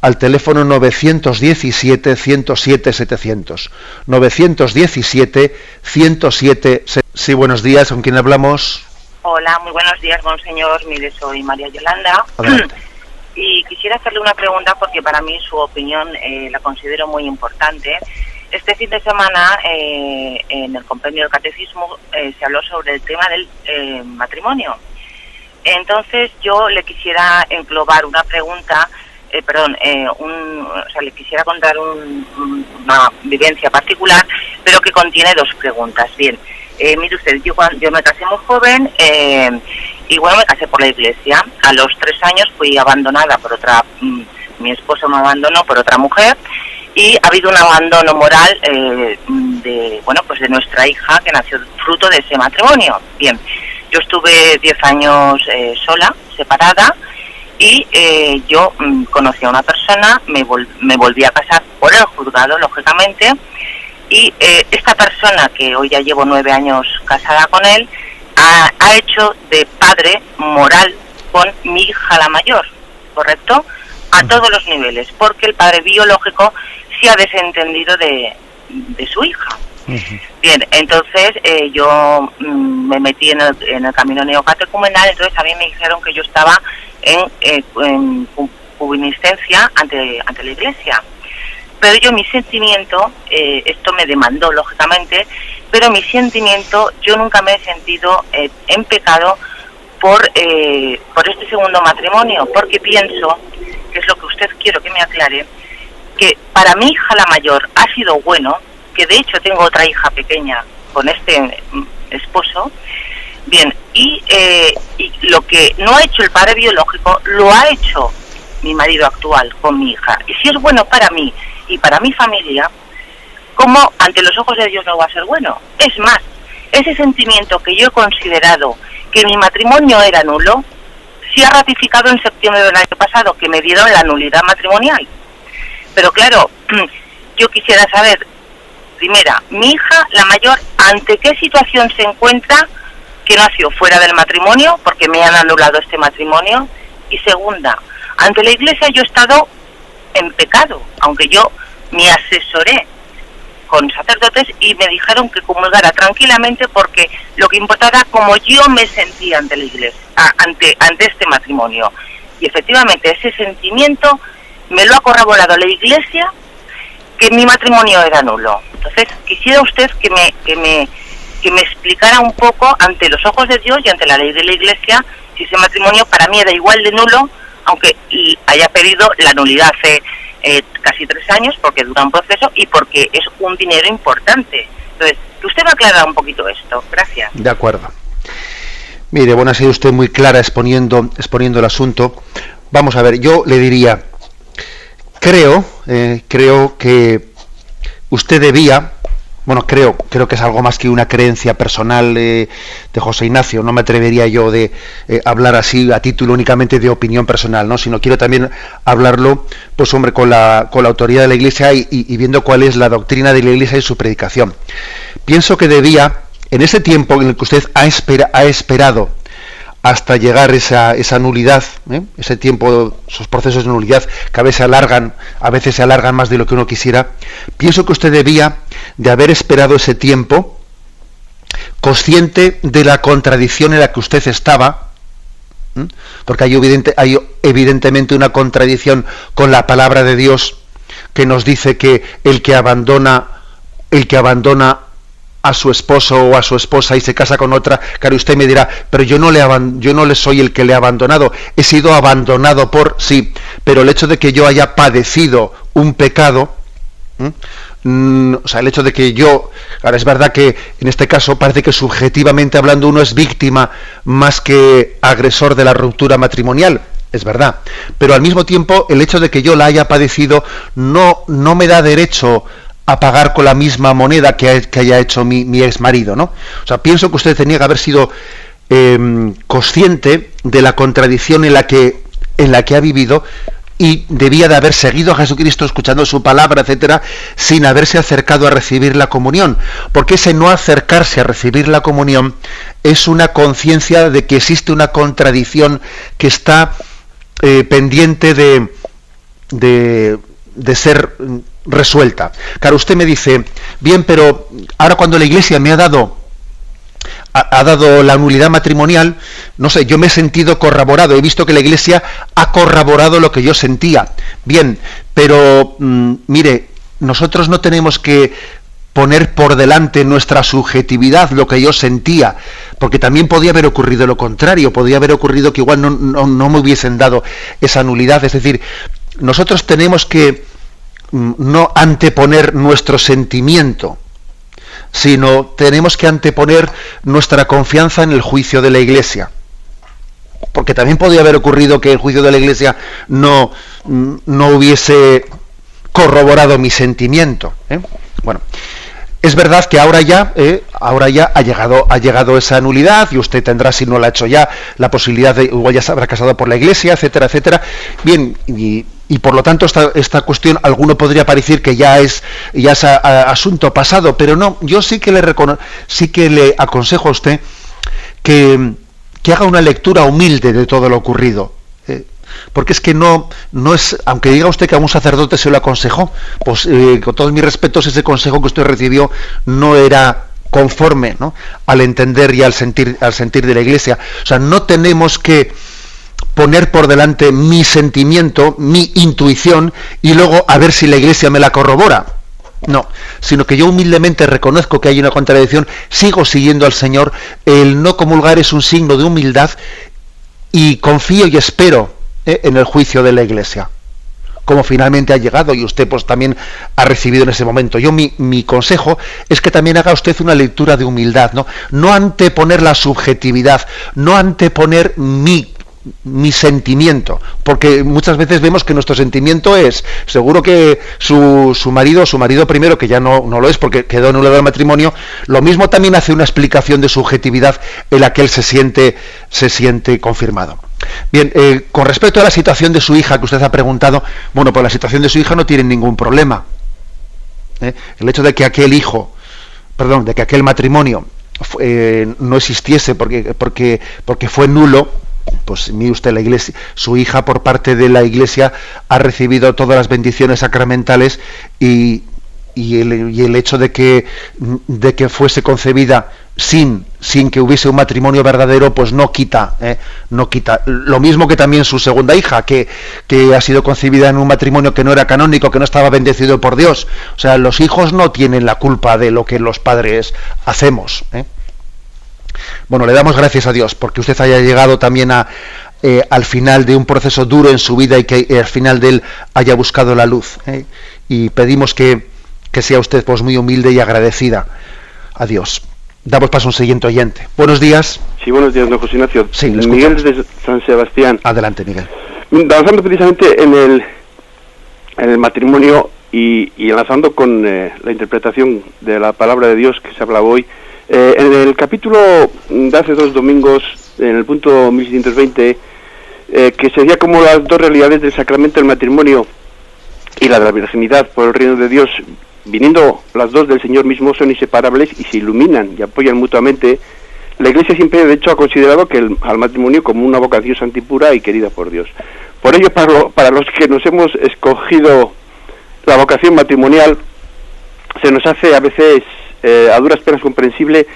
al teléfono 917-107-700. 917-107-700. Sí, buenos días, ¿con quién hablamos? Hola, muy buenos días, monseñor. Mire, soy María Yolanda. Adelante. Y quisiera hacerle una pregunta porque para mí su opinión la considero muy importante. Este fin de semana, en el compendio del Catecismo, se habló sobre el tema del matrimonio. Entonces, yo le quisiera englobar una pregunta, le quisiera contar una vivencia particular, pero que contiene dos preguntas. Bien, mire usted, yo me casé muy joven y bueno, me casé por la Iglesia. A los 3 años fui abandonada por otra, mi esposo me abandonó por otra mujer. Y ha habido un abandono moral de nuestra hija, que nació fruto de ese matrimonio. Bien, yo estuve 10 años sola, separada, y yo conocí a una persona, me volví a casar por el juzgado, lógicamente, y esta persona, que hoy ya llevo 9 años casada con él, ha hecho de padre moral con mi hija la mayor, ¿correcto? A todos los niveles, porque el padre biológico se ha desentendido de su hija. Uh-huh. Bien, entonces yo me metí en el camino neocatecumenal. Entonces a mí me dijeron que yo estaba en cubiniscencia ante la Iglesia. Pero yo, mi sentimiento, esto me demandó lógicamente, pero mi sentimiento, yo nunca me he sentido en pecado por este segundo matrimonio, porque pienso, que es lo que usted quiero que me aclare, que para mi hija la mayor ha sido bueno, que de hecho tengo otra hija pequeña con este esposo. Bien, y lo que no ha hecho el padre biológico, lo ha hecho mi marido actual con mi hija. Y si es bueno para mí y para mi familia, ¿cómo ante los ojos de Dios no va a ser bueno? Es más, ese sentimiento que yo he considerado que mi matrimonio era nulo, se ha ratificado en septiembre del año pasado, que me dieron la nulidad matrimonial. Pero claro, yo quisiera saber, primera, mi hija, la mayor, ¿ante qué situación se encuentra que nació fuera del matrimonio, porque me han anulado este matrimonio? Y segunda, ante la Iglesia yo he estado en pecado, aunque yo me asesoré con sacerdotes y me dijeron que comulgara tranquilamente, porque lo que importaba como yo me sentía ante la Iglesia, ante este matrimonio. Y efectivamente ese sentimiento me lo ha corroborado la Iglesia, que mi matrimonio era nulo. Entonces quisiera usted que me explicara un poco ante los ojos de Dios y ante la ley de la Iglesia si ese matrimonio para mí era igual de nulo, aunque haya pedido la nulidad hace casi 3 años, porque dura un proceso y porque es un dinero importante. Entonces, que usted me aclara un poquito esto. Gracias. De acuerdo. Mire, bueno, ha sido usted muy clara exponiendo el asunto. Vamos a ver, yo le diría, creo que usted debía, bueno, creo que es algo más que una creencia personal de José Ignacio. No me atrevería yo de hablar así a título únicamente de opinión personal, ¿no? Sino quiero también hablarlo, pues hombre, con la autoridad de la Iglesia y viendo cuál es la doctrina de la Iglesia y su predicación. Pienso que debía, en ese tiempo en el que usted ha esperado hasta llegar esa nulidad, ese tiempo, esos procesos de nulidad que a veces se alargan más de lo que uno quisiera, pienso que usted debía de haber esperado ese tiempo, consciente de la contradicción en la que usted estaba, porque hay evidentemente una contradicción con la palabra de Dios que nos dice que el que abandona a su esposo o a su esposa y se casa con otra, claro, usted me dirá, pero yo no le soy el que le ha abandonado, he sido abandonado por sí, pero el hecho de que yo haya padecido un pecado, o sea, el hecho de que yo, ahora es verdad que en este caso parece que subjetivamente hablando uno es víctima más que agresor de la ruptura matrimonial, es verdad, pero al mismo tiempo el hecho de que yo la haya padecido no me da derecho a pagar con la misma moneda que haya hecho mi ex marido, ¿no? O sea, pienso que usted tenía que haber sido consciente de la contradicción en la que ha vivido y debía de haber seguido a Jesucristo escuchando su palabra, etcétera, sin haberse acercado a recibir la comunión, porque ese no acercarse a recibir la comunión es una conciencia de que existe una contradicción que está pendiente de ser resuelta. Claro, usted me dice, bien, pero ahora cuando la Iglesia me ha dado la nulidad matrimonial, no sé, yo me he sentido corroborado, he visto que la Iglesia ha corroborado lo que yo sentía. Bien, pero mire, nosotros no tenemos que poner por delante nuestra subjetividad, lo que yo sentía, porque también podía haber ocurrido lo contrario, podía haber ocurrido que igual no me hubiesen dado esa nulidad. Es decir, nosotros tenemos que no anteponer nuestro sentimiento, sino tenemos que anteponer nuestra confianza en el juicio de la Iglesia. Porque también podría haber ocurrido que el juicio de la Iglesia no hubiese corroborado mi sentimiento. Bueno, es verdad que ahora ya ha llegado esa nulidad y usted tendrá, si no la ha hecho ya, la posibilidad de, igual ya se habrá casado por la Iglesia, etcétera, etcétera. Bien, y por lo tanto esta cuestión, alguno podría parecer que ya es asunto pasado, pero no, yo sí que le aconsejo a usted que haga una lectura humilde de todo lo ocurrido. Porque es que no es, aunque diga usted que a un sacerdote se lo aconsejó, pues con todos mis respetos, ese consejo que usted recibió no era conforme, ¿no?, al entender y al sentir de la Iglesia. O sea, no tenemos que poner por delante mi sentimiento, mi intuición, y luego a ver si la Iglesia me la corrobora. No, sino que yo humildemente reconozco que hay una contradicción, sigo siguiendo al Señor, el no comulgar es un signo de humildad, y confío y espero en el juicio de la Iglesia, como finalmente ha llegado y usted pues también ha recibido en ese momento. Yo mi consejo es que también haga usted una lectura de humildad, no anteponer la subjetividad, no anteponer mi sentimiento, porque muchas veces vemos que nuestro sentimiento es, seguro que su marido primero, que ya no lo es porque quedó anulado el matrimonio, lo mismo también hace una explicación de subjetividad en la que él se siente confirmado. Bien, con respecto a la situación de su hija que usted ha preguntado, bueno, pues la situación de su hija no tiene ningún problema. El hecho de que aquel matrimonio no existiese porque fue nulo, pues mire usted, la Iglesia, su hija por parte de la Iglesia ha recibido todas las bendiciones sacramentales y el hecho de que fuese concebida sin que hubiese un matrimonio verdadero, pues no quita lo mismo que también su segunda hija, que ha sido concebida en un matrimonio que no era canónico, que no estaba bendecido por Dios. O sea, los hijos no tienen la culpa de lo que los padres hacemos. Bueno, le damos gracias a Dios porque usted haya llegado también al final de un proceso duro en su vida y que al final de él haya buscado la luz. Y pedimos que sea usted pues muy humilde y agradecida a Dios. Damos paso a un siguiente oyente. Buenos días. Sí, buenos días, don José Ignacio. Sí, Miguel desde San Sebastián. Adelante, Miguel. Avanzando precisamente en el matrimonio, y enlazando con la interpretación de la palabra de Dios que se hablaba hoy, en el capítulo de hace 2 domingos, en el punto 1620, que sería como las dos realidades del sacramento del matrimonio y la de la virginidad por el reino de Dios, viniendo las dos del Señor mismo, son inseparables y se iluminan y apoyan mutuamente. La Iglesia siempre, de hecho, ha considerado al matrimonio como una vocación santa y pura y querida por Dios. Por ello, para los que nos hemos escogido la vocación matrimonial, se nos hace a veces a duras penas comprensible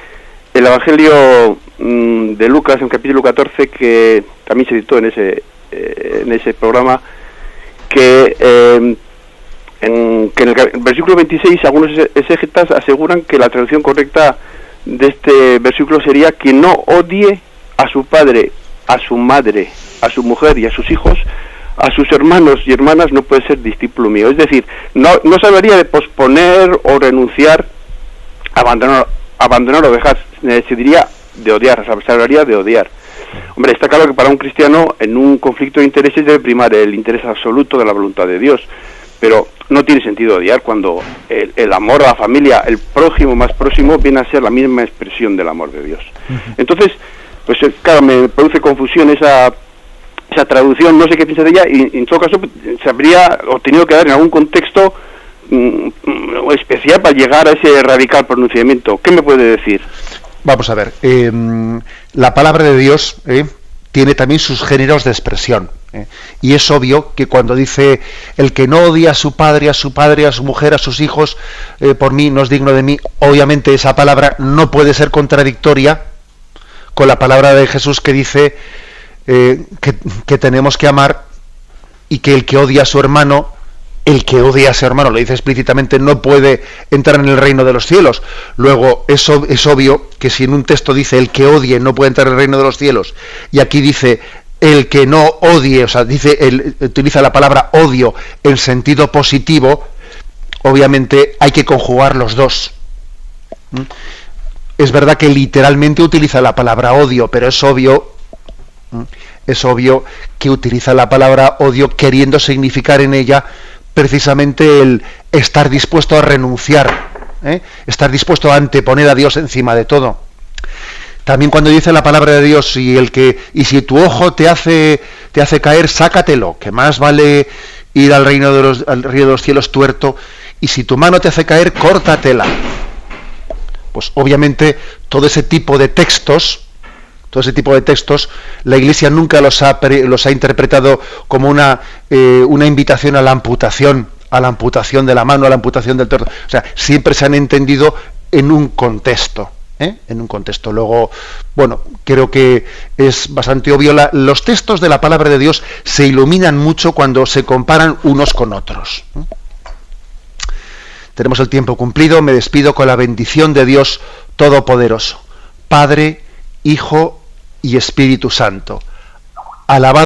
el Evangelio de Lucas, en capítulo 14, que también se editó en ese programa, que en el versículo 26 algunos exégetas aseguran que la traducción correcta de este versículo sería: quien no odie a su padre, a su madre, a su mujer y a sus hijos, a sus hermanos y hermanas, no puede ser discípulo mío. Es decir, no se hablaría de posponer o renunciar, abandonar o dejar, se diría de odiar, se hablaría de odiar. Hombre, está claro que para un cristiano en un conflicto de intereses debe primar el interés absoluto de la voluntad de Dios, pero no tiene sentido odiar cuando el amor a la familia, el prójimo más próximo, viene a ser la misma expresión del amor de Dios. Entonces, pues claro, me produce confusión esa traducción, no sé qué piensa de ella, y en todo caso se habría tenido que dar en algún contexto especial para llegar a ese radical pronunciamiento. ¿Qué me puede decir? Vamos a ver, la palabra de Dios tiene también sus géneros de expresión, y es obvio que cuando dice: el que no odia a su padre, a su mujer, a sus hijos, por mí no es digno de mí, obviamente esa palabra no puede ser contradictoria con la palabra de Jesús que dice que tenemos que amar, y que el que odia a su hermano, lo dice explícitamente, no puede entrar en el reino de los cielos. Luego, es obvio que si en un texto dice el que odie no puede entrar en el reino de los cielos, y aquí dice el que no odie, o sea, utiliza la palabra odio en sentido positivo, obviamente hay que conjugar los dos. Es verdad que literalmente utiliza la palabra odio, pero es obvio que utiliza la palabra odio queriendo significar en ella precisamente el estar dispuesto a renunciar, estar dispuesto a anteponer a Dios encima de todo. También cuando dice la palabra de Dios: y si tu ojo te hace caer, sácatelo, que más vale ir al río de los cielos tuerto, y si tu mano te hace caer, córtatela. Pues obviamente todo ese tipo de textos, la Iglesia nunca los ha interpretado como una invitación a la amputación de la mano, a la amputación del torso. O sea, siempre se han entendido en un contexto. Luego, bueno, creo que es bastante obvio. Los textos de la palabra de Dios se iluminan mucho cuando se comparan unos con otros. Tenemos el tiempo cumplido. Me despido con la bendición de Dios Todopoderoso, Padre, Hijo y Espíritu Santo. Alabado